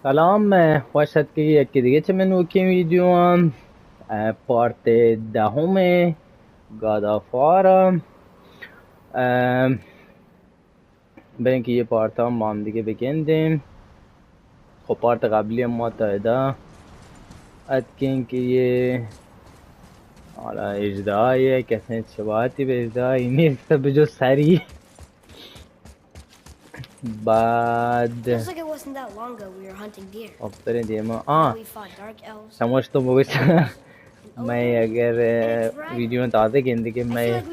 سلام خوش که یکی دیگه چه منوکی ویدیوم پارت دهم گادافارم بریم که یه پارت هم با هم دیگه بگندیم. خب پارت قبلی ما تا اتکن که یه حالا اجدایه کسی شباهتی به اجدایی نیست به جز سری بعد خب بریم دیگه ما سماش تو بگوش मैं अगर वीडियो में ताज़े गेंदे के मैं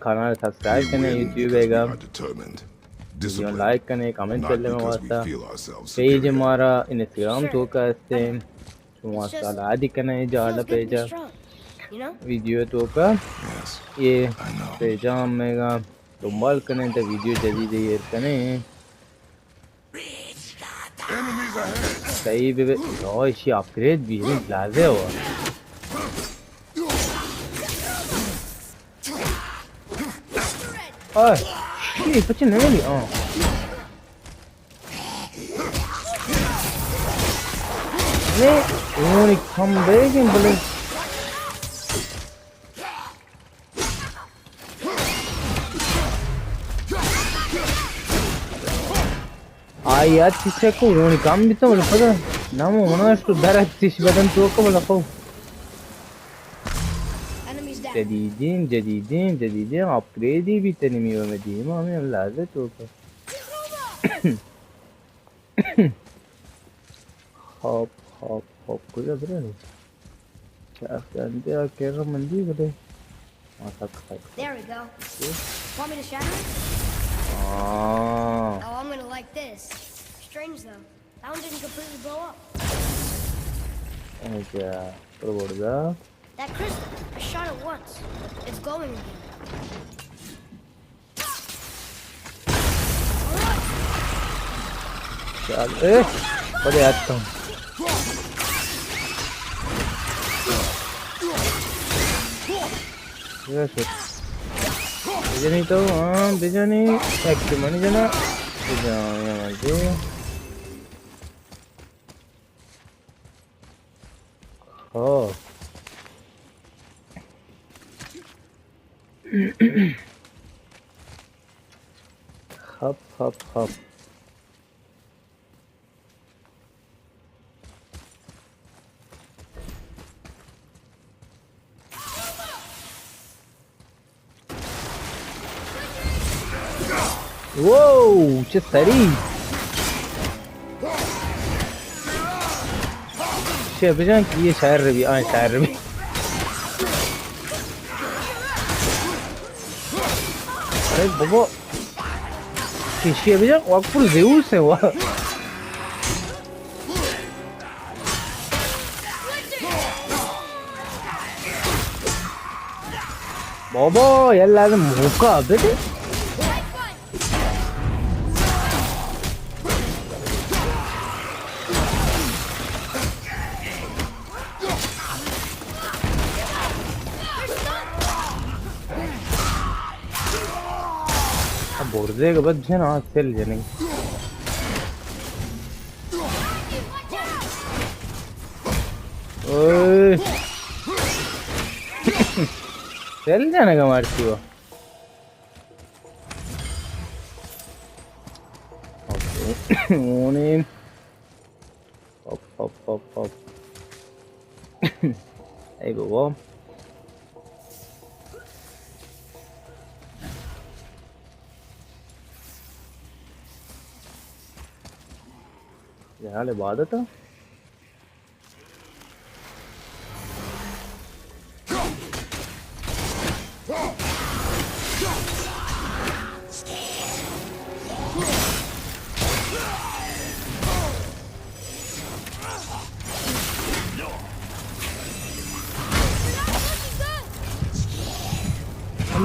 खाना सब्सक्राइब करने यूट्यूब हैगा वीडियो लाइक करने कमेंट करने में वास्ता पेज हमारा इंस्टाग्राम तो का इससे वास्ता आदि करने जाड़ा पेज वीडियो तो का ये पेज हमेगा तुम्बाल करने तो वीडियो जल्दी देर करने सही भी रोशी अपग्रेड भी लाज़े हुआ Oh, shit, faccio neri. Oh. Ne, uno come back and blink. Ai, atti secco uno cambi to lo pata. Namo ono sto daratti si badan to ko la ko. جديدين upgrade بتنمية ومدينة ما من لازم توقف خاب كذا براني شاف عندي كير مندي كده ما تك There we go. Want me to shatter it? Oh, I'm gonna like this. Strange though. That one didn't completely blow up. क्या pro That crystal, I shot it once. It's glowing again. चल बड़े आता हूँ बिजनी तो हाँ Bijni active money जना बिजनी मजे हाँ खप Whoa, just steady. Shit, بجان ये शायर भी शायर भी अरे बाबा किसी बजन वाकफुल ज़ेउस है वाह बाबा यार लाज़ मौका बेटे बोर्डे के बाद जन आज चल जाने ओए चल जाने का मारती हो ओने पप ऐ बाबा यार इबादत है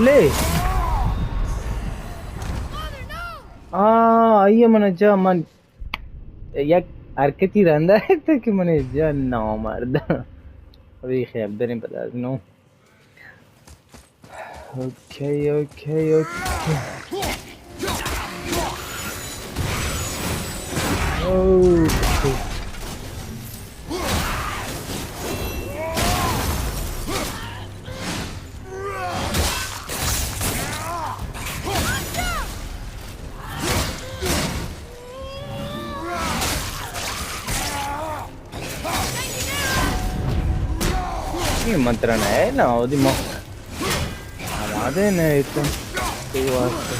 ले आइए मन जा मन या hareketi randa है कि मैंने जाना मर्दा अभी खैबर नहीं पता नो ओके Oh, निमंत्रण है ना ओदी मो हमारे ने इतने कोई वास्ते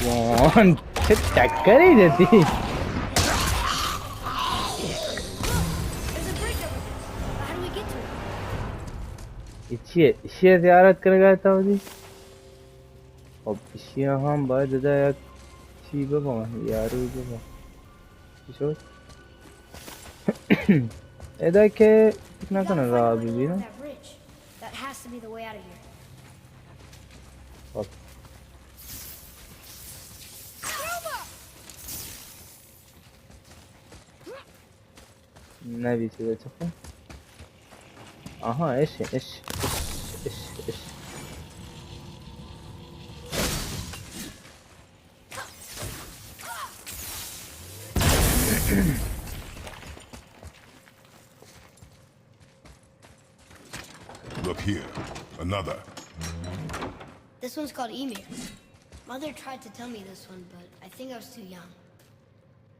कौन टक्कर ही देती işe ziyaret kırgaya tavdi. Ob işe ham baad da yak çiğbe bana yaru baba. İşo. Eda ke kitna kana raha abhi bhi na. That has to be the way out of here. Ob. Ne biçim de çıktı? Aha eş. Look here, another. This one's called Emir. Mother tried to tell me this one, but I think I was too young.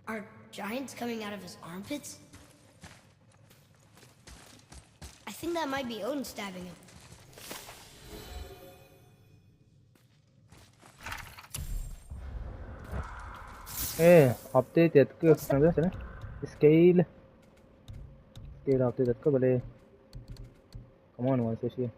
Are giants coming out of his armpits? I think that might be Odin stabbing him. Update yetki sana scale update yetki bale come on once she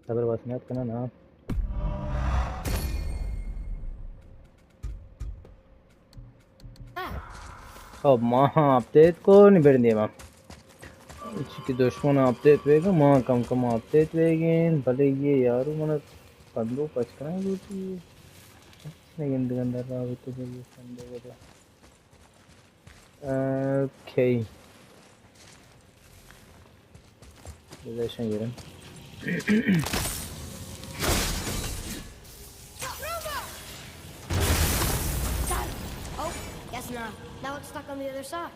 अगर वसनियत करना ना अब माँ update को निबड़ दिया माँ इसकी दुश्मन अपडेट वेगा माँ कम अपडेट वेगेन भले ये यारो मना पंदो पचकना है बोलती है नहीं गंदा रहा है तो ये पंदो वाला okay रिलेशन ये रहा Oh, guess not. Now it's stuck on the other side.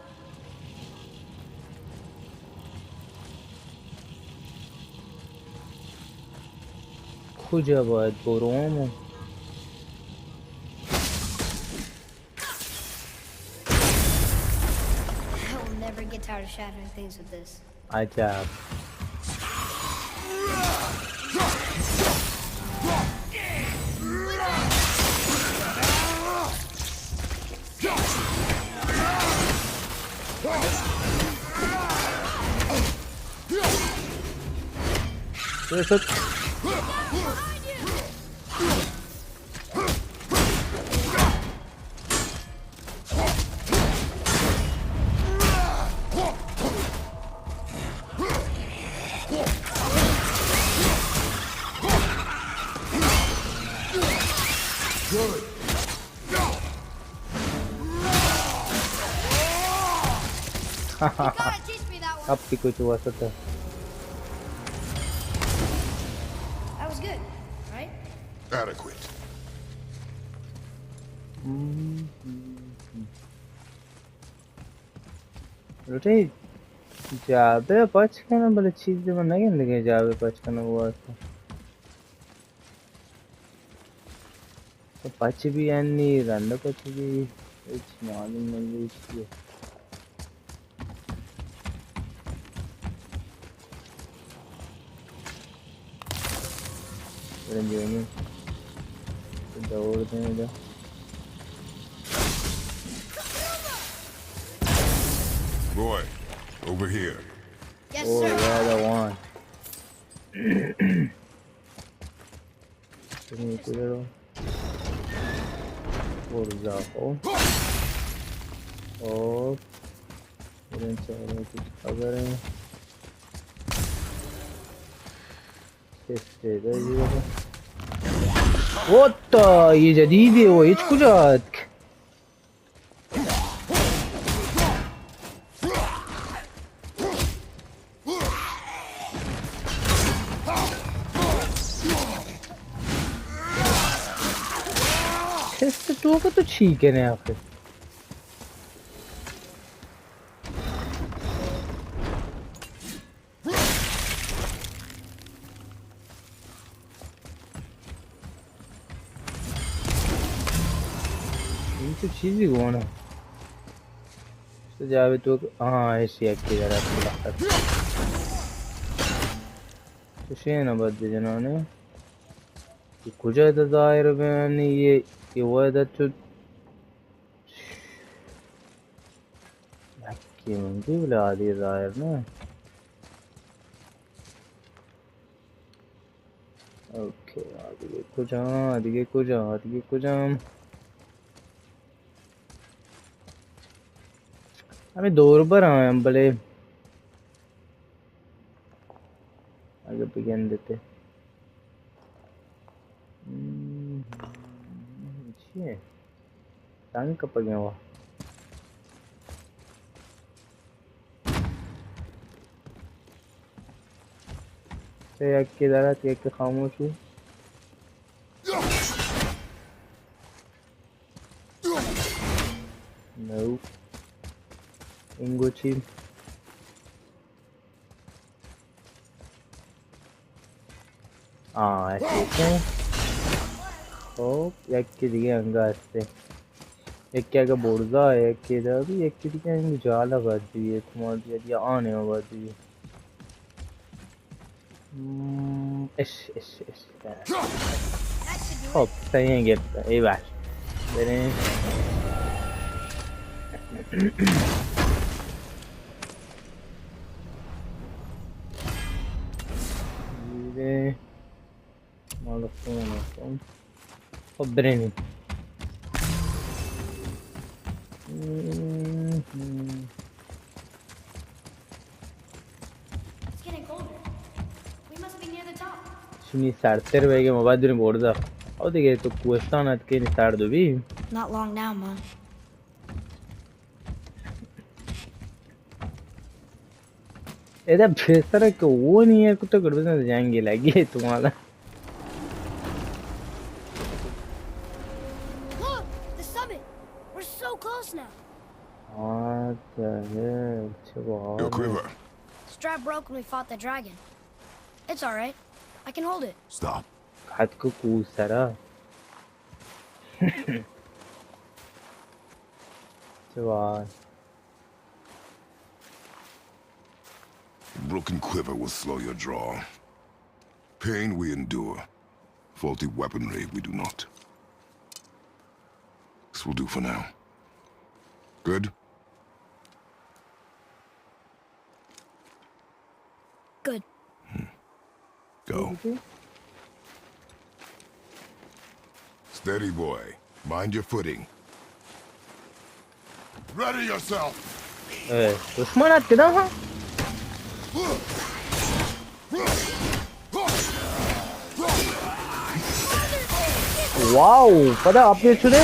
खुजा बात बोरों I will never get tired of shattering things with this. Ajab. अब भी कुछ हुआ सकता है That was good, right? Adequate. रोटे जाबे पच करना बड़े चीज़ जब नहीं लगे जाबे पच करना हुआ तो पच भी अन्नी रंडा पच भी इच मालूम नहीं है Rendiyorum. Doğru denedi. Boy, over here. Yes, Oh, sir. yeah, that one. Can you put it on? What is that? Oh. Oh. Didn't say anything. Cover it. What the? ये जदीद है वो इच कुजात तो का तो ठीक है ना आखिर ये तो चीज ही कौन है तो जावे तो हाँ ऐसी एक्टिव है तो शेना बद्दे जनाने kucayda dair ben يوادا تو يحكي من قبل هذه ظاهرنا اوكي هذه كجام हमें 2 रुपए आए हम भले आगे begin देते ये टांग कब गया हुआ से एक की दारा एक के खामोश हूँ no इंगोची ऐसे Oh, yakki diye angaste. Yakki का बोर्डा है yakki इधर भी yakki दिया इनको जाला कर दिए तुम्हारे दिया आने होगा दिए इस hop सही है गिफ्ट ये बात मेरे ये मालूम कौन hop berani Şimdi sertler ve mobilde borda. O da gelip kuestan atke ni sardo bi. Not long now, Mom. ऐसा बेहतर है कि वो नहीं है कुछ तो गड़बड़ से जाएंगे लगे तुम्हारा Look, the summit. We're so close now. हाँ है Your quiver. Strap broke when we fought the dragon. It's all right. I can hold it. Stop. हाथ को कूसरा चवार Broken quiver will slow your draw. Pain we endure. Faulty weaponry we do not. This will do for now. Good? Good. Go. Steady, boy. Mind your footing. Ready yourself! दुश्मन आते ना हाँ wow पता आपने सुने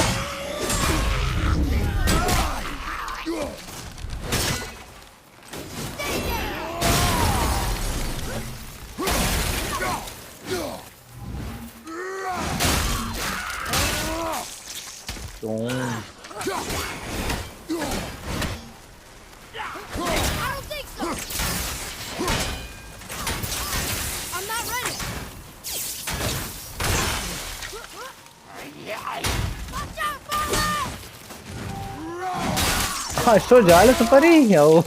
Aşağı jale süperi ya o.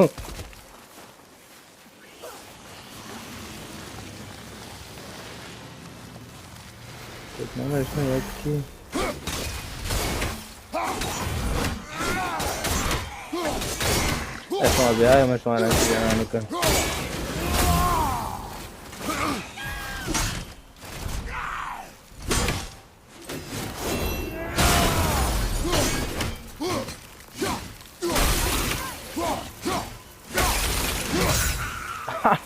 Kitna है इसमें एक की ऐसा आ गया है मैं सोना चाहिए निकल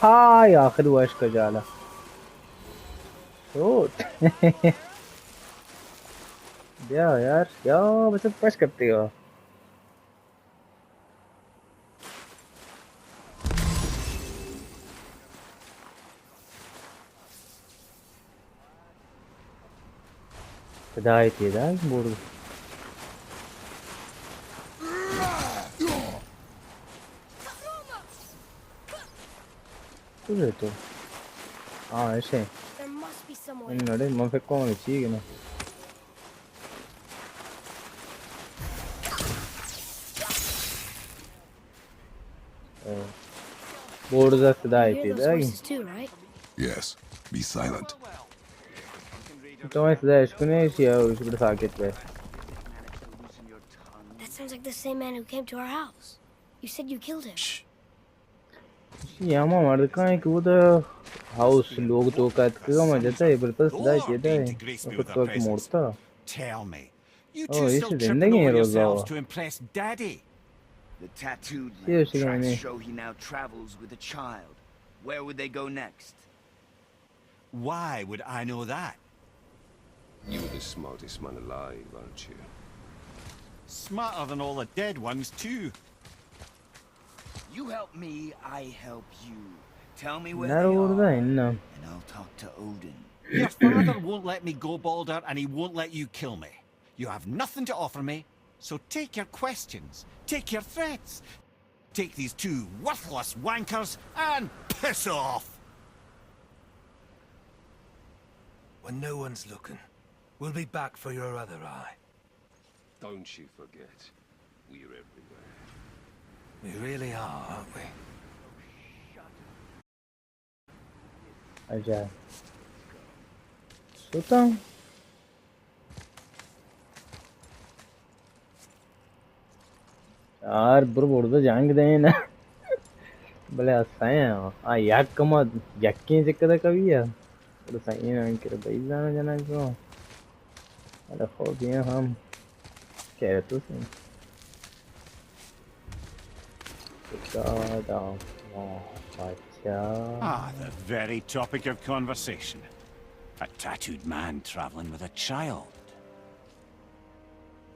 हाय आखिर वश का जाला तो यार क्या मतलब पश करते हो Kudai tidak bodoh Tutto. Ah, sì. There must be some way. Ma per come ci no? Board da You dai, hear those dai. voices too, right? Yes. Be silent. Então esse daí, acho que nem esse é o super saque, velho. That sounds like the same man who came to our house. You said you killed him. Shh. Yama vardı kanki bu da house लोग तो कहते कि हम जाता है पर तो सदा कहता है और तो कि मोड़ता Tell me, you Oh, two you still should tripping ending over here, yourselves Rosa. to impress Daddy? The tattooed Yeah, land she tracks gonna- show he now travels with a child. Where would they go next? Why would I know that? You're the smartest man alive, aren't you? Smarter than all the dead ones, too. You help me, I help you. Tell me where Nerede they orada are, inna? and I'll talk to Odin. Your father won't let me go, Balder, and he won't let you kill me. You have nothing to offer me, so take your questions, take your threats. Take these two worthless wankers and piss off! When no one's looking, we'll be back for your other eye. Don't you forget, we're everywhere. We really are, aren't we? Acayip. Sultan. यार bro burada जाएंगे ना भले हंसाए हैं याक कमा यक्की चिक्कदा कभी है तो सही है इनके भाई जाना जाना क्यों अरे हो गया हम कह रहे तो सही Ah, the very topic of conversation. A tattooed man traveling with a child.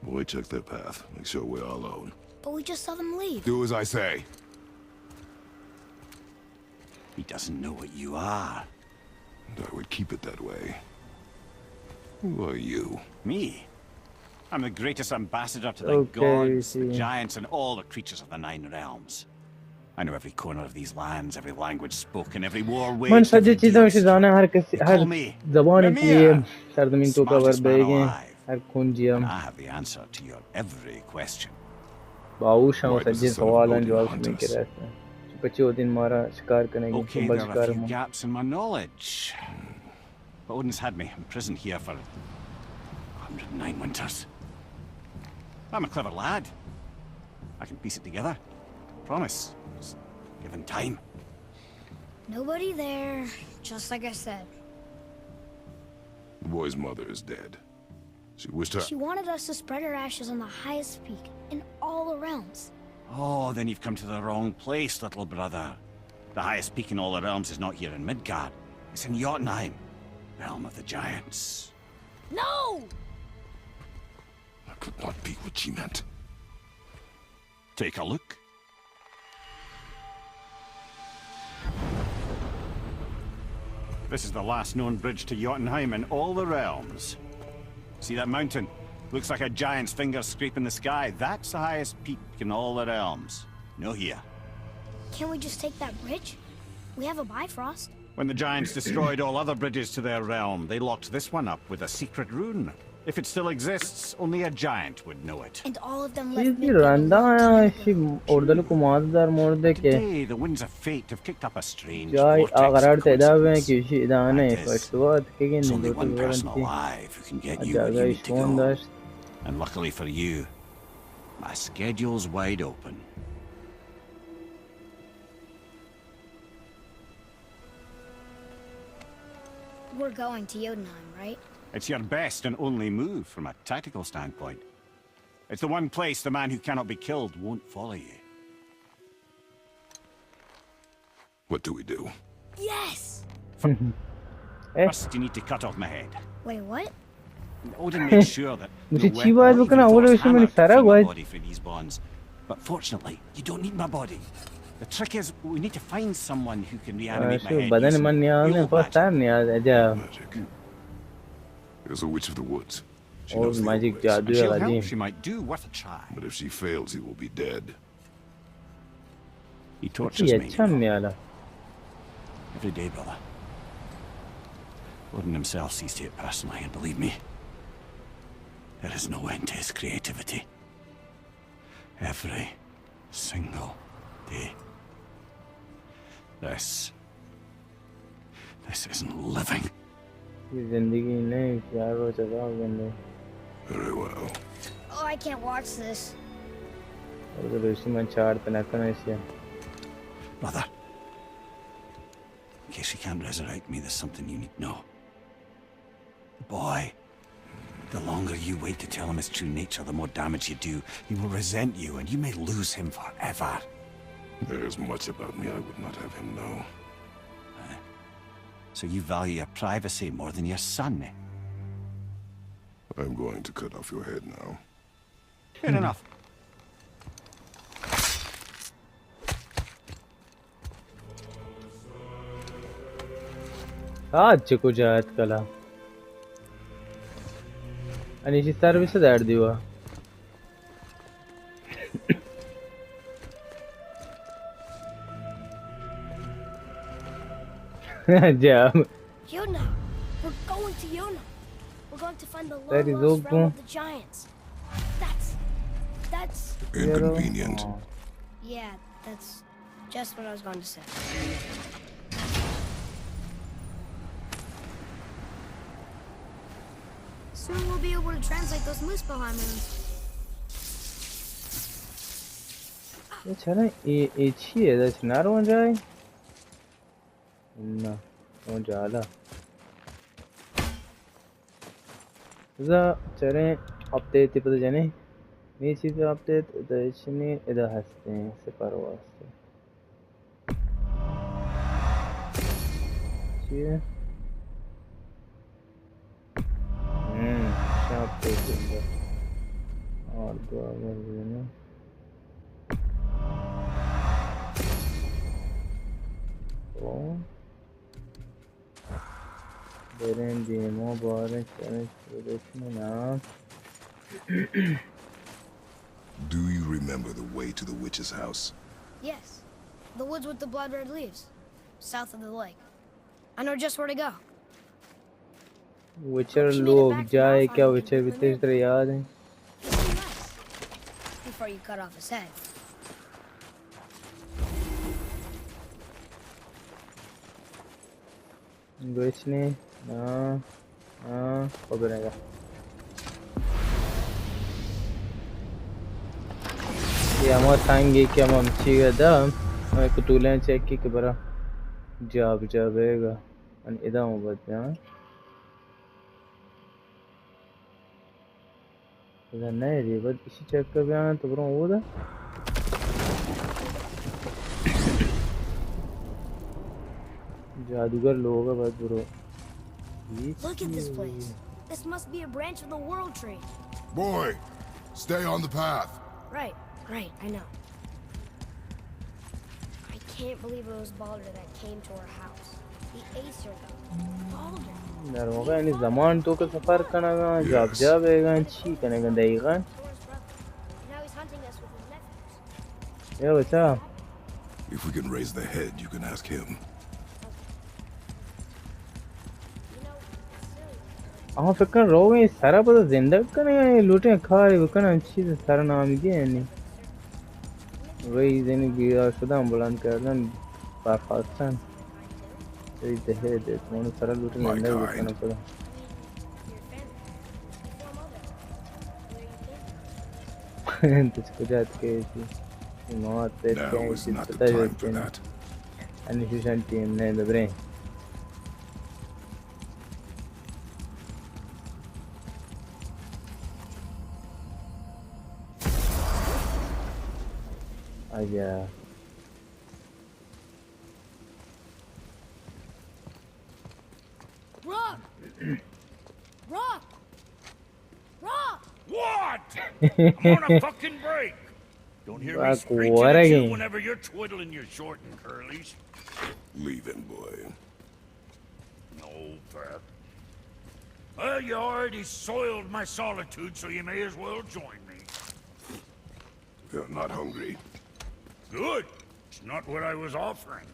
Boy, check their path. Make sure we're all alone. But we just saw them leave. Do as I say. He doesn't know what you are. And I would keep it that way. Who are you? Me? I'm the greatest ambassador to the Okay, gods, the see. giants, and all the creatures of the Nine Realms. I know every corner of these lands, every language spoken, every war मन waged, सच्ची every चीज़ों deal से जाना struck. हर किसी They her call me ज़बान के लिए Mimir, सरजमीन तो कवर smartest man बेगे alive. हर खून जियम And I have the answer to your every question. बाउश हम Why does सच्ची the son of सवाल हैं Odin जवाब hunt सुनने के us? रहते हैं बच्चे वो दिन मारा शिकार करेंगे Okay, बल there are शिकार a few में gaps in my knowledge. But Odin's had me imprisoned here for 109 winters. I'm a clever lad. I can piece it together. Promise. Just given time. Nobody there, just like I said. The boy's mother is dead. She wished her... She wanted us to spread her ashes on the highest peak in all the realms. Oh, then you've come to the wrong place, little brother. The highest peak in all the realms is not here in Midgard. It's in Jotunheim, realm of the giants. No! That could not be what she meant. Take a look. This is the last known bridge to Jotunheim in all the realms. See that mountain? Looks like a giant's finger scraping the sky. That's the highest peak in all the realms. No here. Can't we just take that bridge? We have a Bifrost. When the giants destroyed all other bridges to their realm, they locked this one up with a secret rune. If it still exists, only a giant would know it. And all of them left Sizi Midgard a randa long time ago. shi ordalık umadılar morde ke Today, the winds of fate have kicked up a strange jay vortex aqrar of tedavi coincidence. ki shi idane That is, fashtuat ke There's ne only dotu one person garanti alive who can get you where you ajaga need to ishon go. dash And luckily for you, my schedule's wide open. We're going to Jotunheim, right? It's your best and only move from a tactical standpoint. It's the one place the man who cannot be killed won't follow you. What do we do? Yes! First, you need to cut off my head. Wait, what? Odin made sure that no मुझे weapon अच्छी or बात even बताना वो Thor's विषय में hammer could सारा free my हुआ body for these bonds. But fortunately, you don't need my body. The trick is, we need to find someone who can reanimate my show head बदन using मन नियाज ने real first magic. Time नियाज अजा Magic. There's a witch of the woods. She और knows the old magic ways. जादू And है she'll Ghazi help. She might do worth a try. But if she fails, he will be dead. He ये tortures me. अच्छा नहीं आला Every day, brother. Odin himself sees to it personally, and believe me, there is no end to his creativity. Every single day. This isn't living. Very well. Oh, I can't watch this. Brother, in case you can't resurrect me, there's something you need to know. The boy, the longer you wait to tell him his true nature, the more damage you do. He will resent you, and you may lose him forever. There's much about me I would not have him know. So you value your privacy more than your son, eh? I'm going to cut off your head now. Fair enough. Kujaat kala. Ani si service da diwa. Jam. Yona, we're going to Yona. We're going to find the That is long lost realm open. of the giants. That's. Inconvenient. Yeah, that's just what I was going to say. Soon we'll be able to translate those Muspelheim runes. Chana e chiye da chinar won jai. Na, won jala. Za chare update pada jane. Ne cheez update da chini ida haste hain separ waste. Chiye. Update inda. Aur dua jane. Do you remember the way to the witch's house? Yes, the woods with the blood red leaves, south of the lake. I know just where to go. Witcher log jaye kya Witcher bite tere yaad hai? Before you cut off his head. Witch ne pabirega. Ya mo tangi kya mo chiga da मैं कुतुलें check की कबरा जाब जाबेगा अन इदा हूँ बच्चा इदा नहीं रे बस इसी चेक कर बियान तो बरो वो दा जादूगर लोग हैं बस बरो Look at this place. This must be a branch of the World Tree. Boy, stay on the path. Right, I know. I can't believe it was Baldur that came to our house. The Aesir though. Baldur. नरोगा यानी ज़मान तो का सफ़र करना गा जाब जाबेगा ची करने का देगा Now he's hunting us with his nephews. ये बच्चा If we can raise the head, you can ask him. हाँ फिक्र रोगे सारा पता जिंदा करने का ये लूटे खा रहे वकन अच्छी से सारा नाम दिए नहीं वही दिन गिरा शुदा बुलंद करना पाकिस्तान वही दहे दे तो सारा लूटे जिंदा वकन पड़ा तुझको जात के थी मौत पे Now is क्या not the पता है time for that. अनिशिशन टीम ने दबरे Yeah. Rock! Rock! Rock! What? I'm on a fucking break. Don't hear me screeching at you whenever you're twiddling your short and curlies. Leave him, boy. No, Pat. Well, you already soiled my solitude, so you may as well join me. You're not hungry. Good. It's not what I was offering.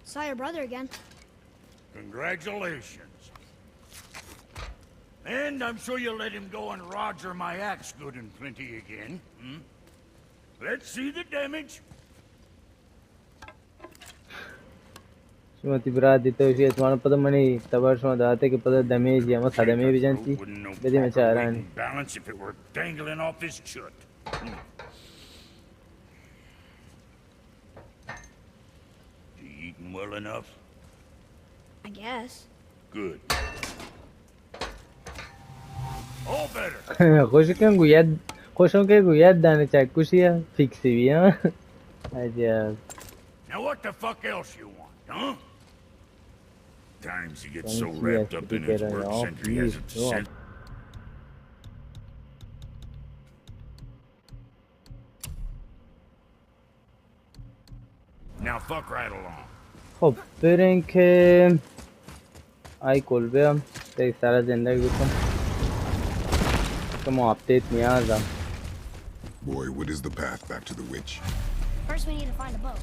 Saw your brother again. Congratulations. And I'm sure you'll let him go and roger my axe good and plenty again. Hmm? Let's see the damage. شو تبراد دي توشي اسمعنا پتا مني تبار شو داته कि पता damage या मत खदमे भी जानती Wouldn't know Bedi में proper चाह weight रहा है and balance if it were dangling off his chut. You eating well enough? I guess. Good. All better. خوشم که گوید دانه چکوشیه فیکسی بیا عجب Now what the fuck else you want, huh? Times he gets so Thank you, wrapped up in his Peter. work Oh, century please, hasn't go on. sent. Now fuck right along. خب برین که ای کلبه هم یک سر زندگی بکن که ما اپدیت نیازم Boy, what is the path back to the witch? First, we need to find a boat.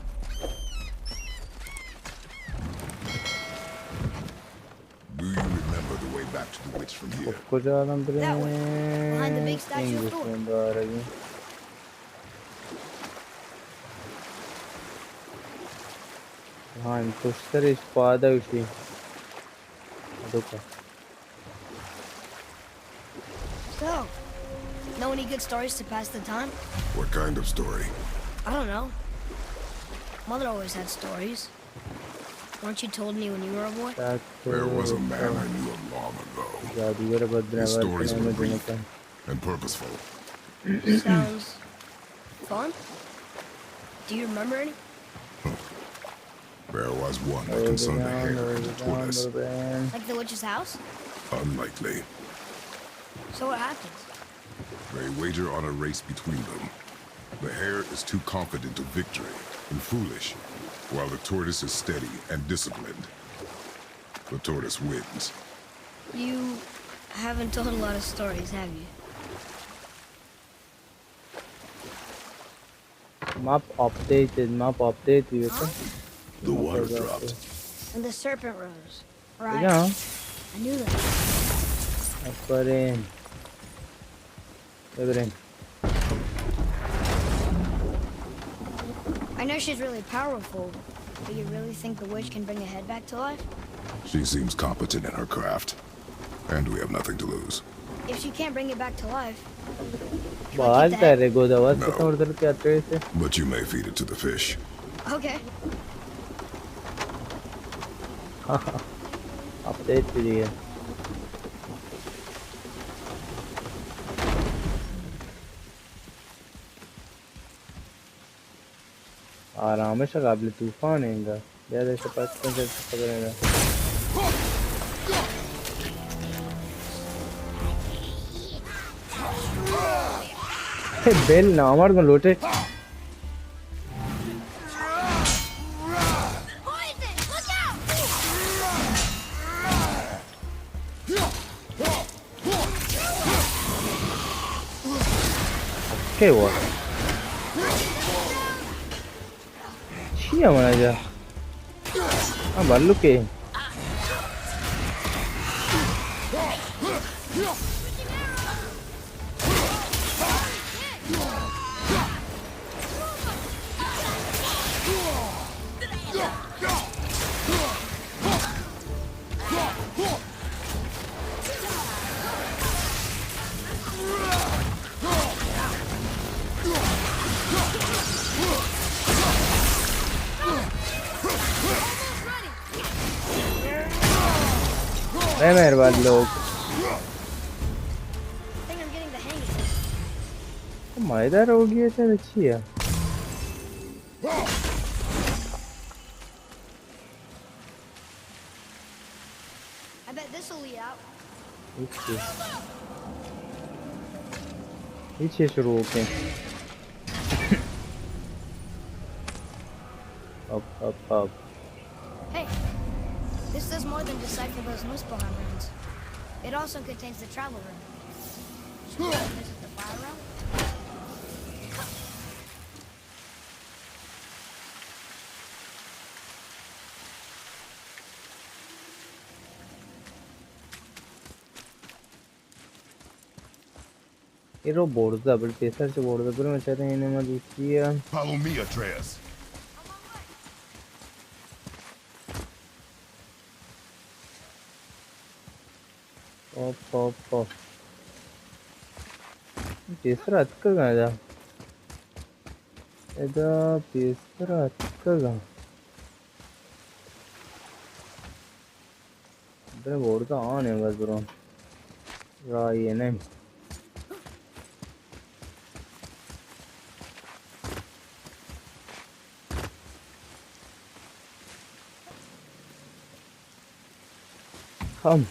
Do you remember the way back to the witch from here? کجا آدم برین That way, behind the big statue of انگلیش Thor. من دارگی ها این پشترش پاده وشی ادوکا So, know any good stories to pass the time? What kind of story? I don't know. Mother always had stories. Weren't you told me when you were a boy? There was a man I knew long ago. जादूगर His stories were बदलाव brief and purposeful. Sounds fun. Do you remember any? There was one that concerned a hare and a tortoise. Like the witch's house? Unlikely. So what happens? They wager on a race between them. The hare is too confident of victory and foolish, while the tortoise is steady and disciplined. The tortoise wins. You haven't told a lot of stories, have you? map updated you can The water dropped. And the serpent rose. Right. yeah I knew that. Aferin Aferin I know she's really powerful, but you really think the witch can bring a head back to life? She seems competent in her craft, and we have nothing to lose. If she can't bring it back to life, बाल तेरे Godavat No. कितना उधर क्या trace है But you may feed it to the fish. okay. Update कीजिए आराम से काबिल तूफान हैगा यार ऐसे पास से पकड़ेगा बेल ना हमारे को लोटे ¿Qué hubo? Chia mana aja. Ah, balu ke? मेहरबान लोग I think I'm getting the hang of this. मायदार हो गया था अच्छी है I bet this will lead out. पीछे शुरू होके अब Hey, this does more than decipher those Muspelheim runes. It also contains the travel rune. Should we go visit the fire realm? Ero borda, per pensarci borda, prima c'era in Malusia. Follow me, Atreus. Hop. Pisra atka gaya. Eda pisra atka ga. Bere borda on है बस bro. ये नहीं. Come.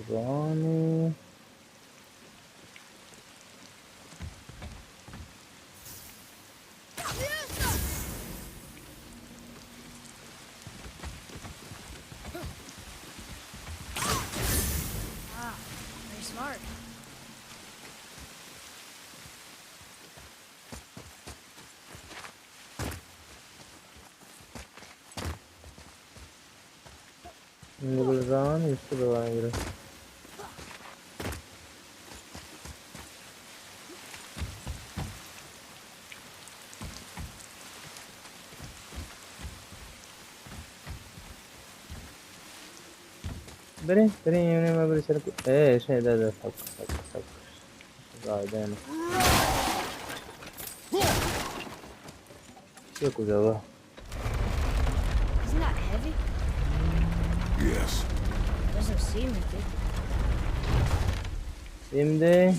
Ronnie. Very smart. Ron इसको दबाएंगे. Bere yine mi böyle şeyde de tak. Zaten. Şey kucağı. Isn't that heavy? Yes. Doesn't seem like it. Şimdi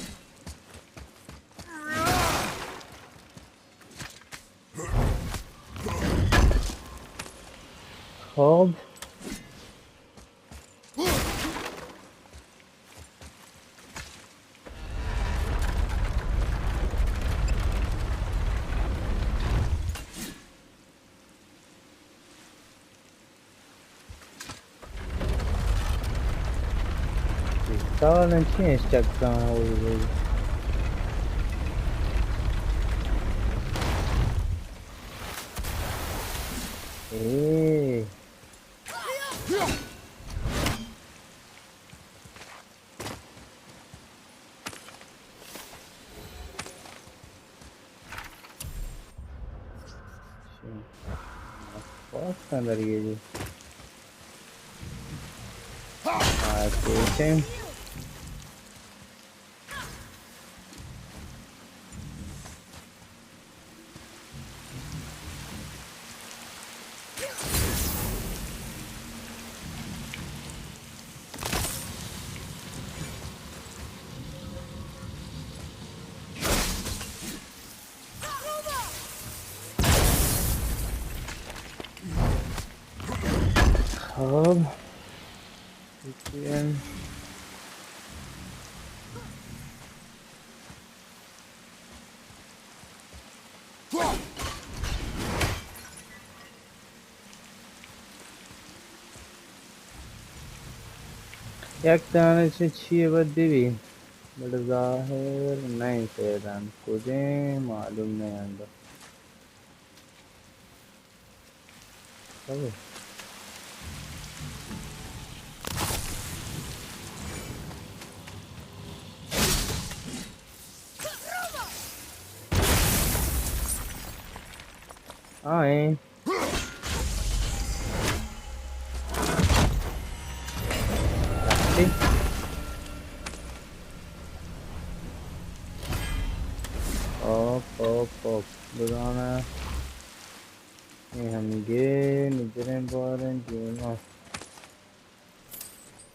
hop. Sağdan çıkacaktan oluyor. बहुत अंदर ये जी. Same. Hub. VPN. एक tanesi çiğ ve divi. But zahir नहीं सेdan मुझे मालूम नहीं अंदर. Tabii. Ay. Hop. Buranın hangi nicerin barın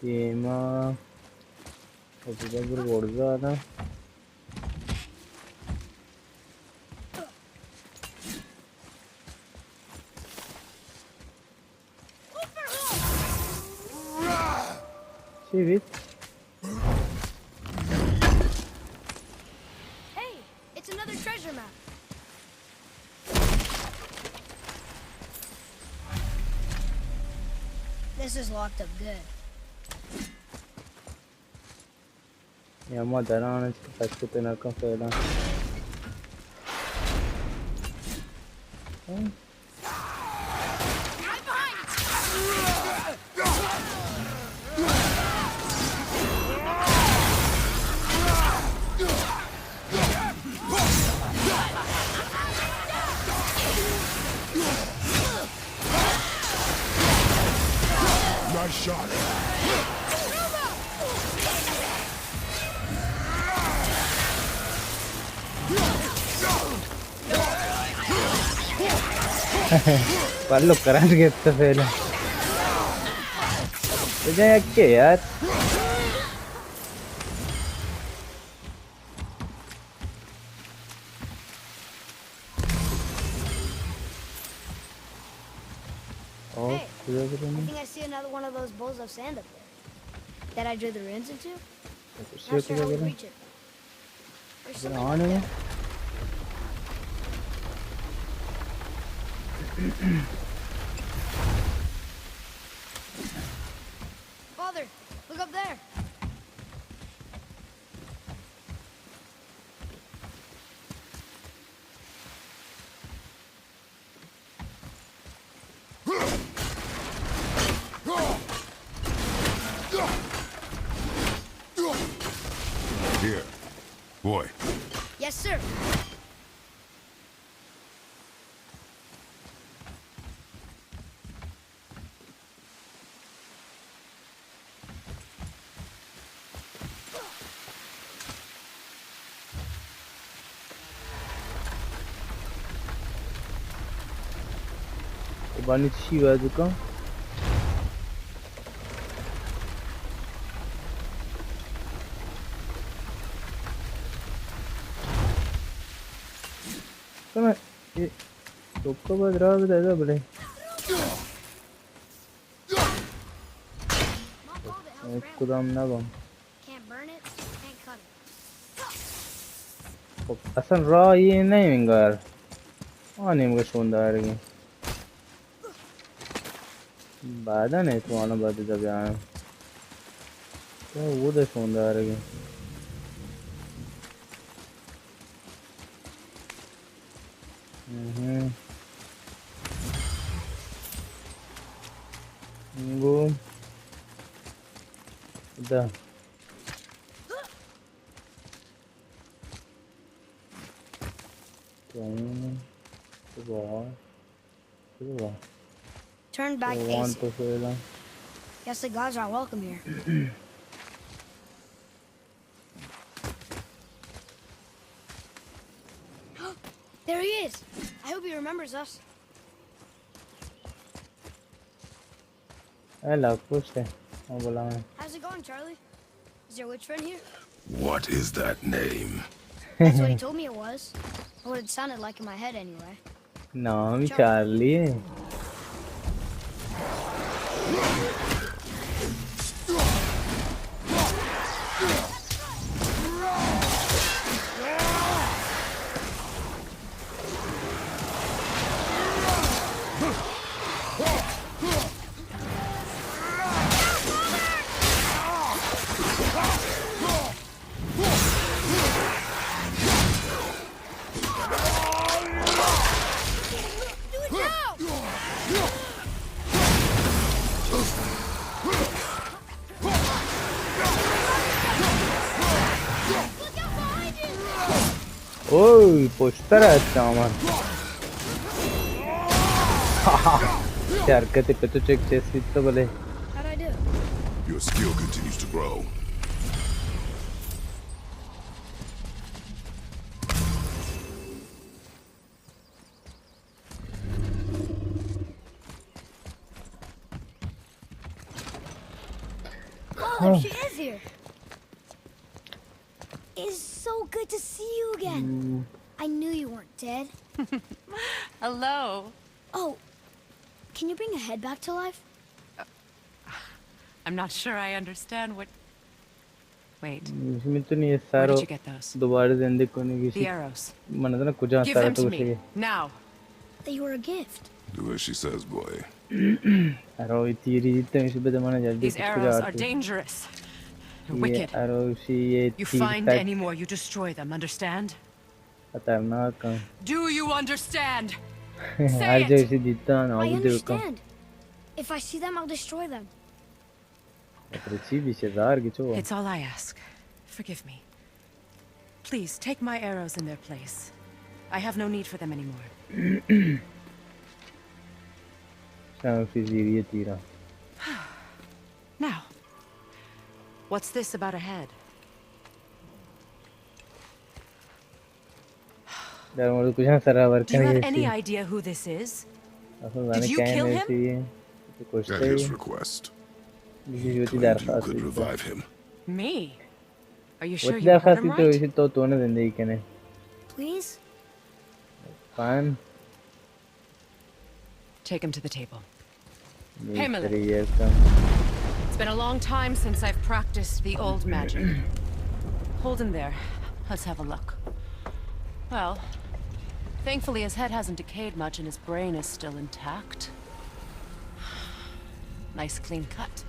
diyema Burada bir borcu adam. Evet. Hey, it's another treasure map. This is locked up good. Ama darana çıkıp na kafeda. shot. Parlo current get the fail. तुझे क्या यार? Hey, I think I see another one of those bowls of sand up there. That I drew the runes into? Not sure how we reach it. There's something up there. Father, look up there. Here, boy. Yes, sir. Bunny Shiva Duka. Come on. Tocco vedrà da bene. Kudam na bom. Can't burn it, can't cut it. Asan raw ये नहीं मिंगार. नहीं मुझे सुंदर है. बाधा नहीं तो आना बाधा जब यहाँ. तो वो तो सुंदर है. Go. Da. Turn back ace. Guess the gods aren't welcome here. There he is. I hope he remembers us. How's it going, Charlie? Is your witch friend here? What is that name? That's what he told me it was. Or what it sounded like in my head anyway. No, I'm Charlie. Oy, poster अच्छा हमार. यार कहते पे तो check chest तो बोले. How'd I do? Your skill continues to grow. Oh, there she is here. It's so good to see you again. I knew you weren't dead. Hello. Oh, can you bring a head back to life? I'm not sure I understand what... Wait. इसमें तो नहीं है सारो. Where did you get those? दोबारा ज़िंदगी को नहीं किसी. The arrows. मना तो ना कुछ आता Give है them तो to उसे. me, now. They were a gift. Do as she says, boy. Arrow इतनी इतने इस पे तो मना जल्दी These arrows are dangerous. Wicked. Arrow she ये You find any more, you destroy them, understand? खतरनाक. Do you understand? हर जगह से जीता ना I वो देखो. understand. If I see them, I'll destroy them. It's all I ask. Forgive me. Please, take my arrows in their place. I have no need for them anymore. Now, what's this about a head? यार मुझे कुछ ना सारा work Do you have करने any की idea who this is? असल Did जाने you क्या है kill मेरे him? चाहिए तो कुछ At चाहिए his request, किसी जो claimed you दरखास्त could थी revive him. Me? Are you वो sure you heard दरखास्त him थी तो right? इसे तो तूने जिंदगी के ने Please? fine Take him to the table. ये Pamela. तेरी ये का It's been a long time since I've practiced the old magic. Hold him there. Let's have a look. Well, thankfully his head hasn't decayed much and his brain is still intact. Nice clean cut.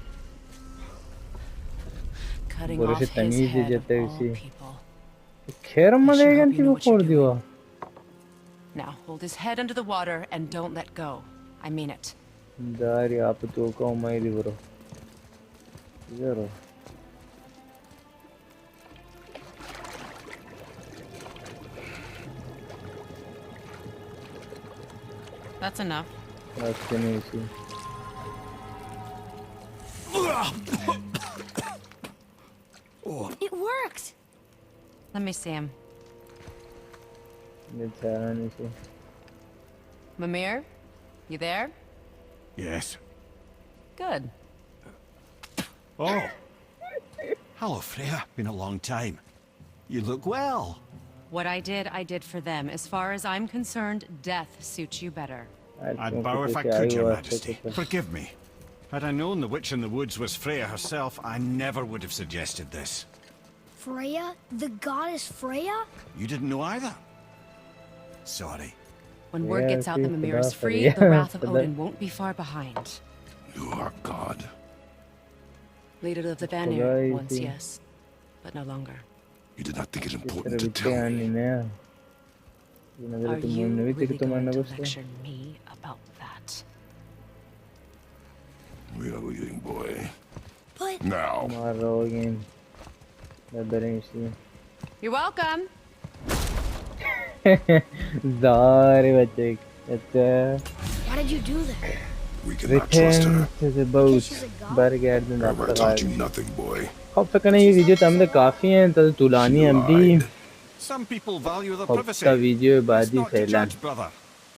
Cutting बोले off से his तमीज head of जते all उसी people. खैर I sure मलेगा hope अंती you know को what you're फोड़ दिया Now, hold his head under the water and don't let go. I mean it. दारी आप तो को मैं दी ब्रो जरो That's enough. बस के नहीं उसी It worked! Let me see him. ये चारा नहीं उसी Mimir? You there? Yes. Good. Oh. Hello, Freya. Been a long time. You look well. What I did for them. As far as I'm concerned, death suits you better. I'd bow if I could, Your Majesty. Forgive me. Had I known the witch in the woods was Freya herself, I never would have suggested this. Freya? The goddess Freya? You didn't know either? Sorry. When word Yeah, gets out that see, Mimir is Fada, free, yeah, the wrath of Fada. Odin won't be far behind. You are God. Leader of the Fada, Vanir, once see. yes, but no longer. You did not think it इस important तरह to बिट्टे tell आनी me. ना ये नजर Are तो you मुन्ने भी really तेरे तो going मरना to बस lecture me about that? We are leaving, boy. But Now. मार रहा हो गेम दबरे इसी You're welcome. ज़ारे बच्चे अच्छा why did you do that? We cannot trust return her. to the boat She's a god? बरगर्दन Ever आपका taught you nothing, boy. अब तक नहीं वीडियो तमने काफी हैं तो तुलानी She हम भी lied. Some people value their अब privacy. का वीडियो It's बाजी not to फैला judge, brother.